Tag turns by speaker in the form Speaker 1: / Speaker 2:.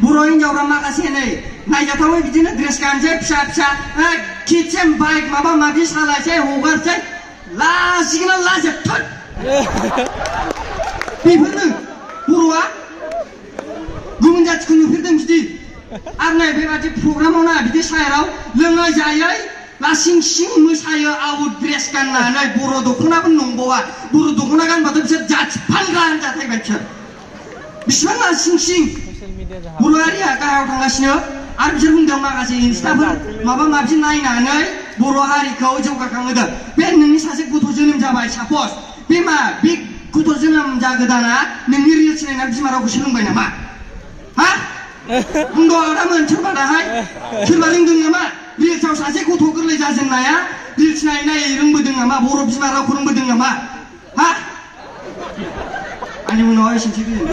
Speaker 1: बर' हिनजावफ्रा माखासे नै नायजाथावै बिदिनो ड्रेस गानसै फिसा फिसा किटचेन बाइक माबा माबि सालायसै हगारसै लाजिगोना लाजिया थोद बेफोरनो बर'आ गुबुन जाथिखौ नुफेरदों बिदि आरो नै बेबादि प्रग्रामाव ना बिदि सायाव लोङै जायै लासिं सिं मोसायो आउट ड्रेस गाननानै बर' दख'नाबो नंबावा बर' दख'ना गानबाथ' बिसोर जाथि फानग्रा होनजाथायबाय बिसोर बिसिबां लासिं सिं बर' हारिया गाहायाव थांगासिनो आरो बिसोर बुंदों माखासे इन्स्टाफोर माबा माबि नायनानै बर' हारिखौ जौगाखांहोदों बे नोंनि सासे गथ' जोनोम जाबाय सापस बे मा बे गथ' जोनोम जागोदाना नोंनि रिल्स नायना बिमा रावखौ सोलोंबाय नामा हा बुंद' आदामोन सोरबा दाहाय सोरबा रोंदों नामा रिल्सआव सासे गथ' गोरलै जाजेननाया रिल्स नायै नायै रोंबोदों नामा बर' बिमा रावखौ रोंबोदों नामा हा आंनि उनाव एसेनोसै गोजोनथों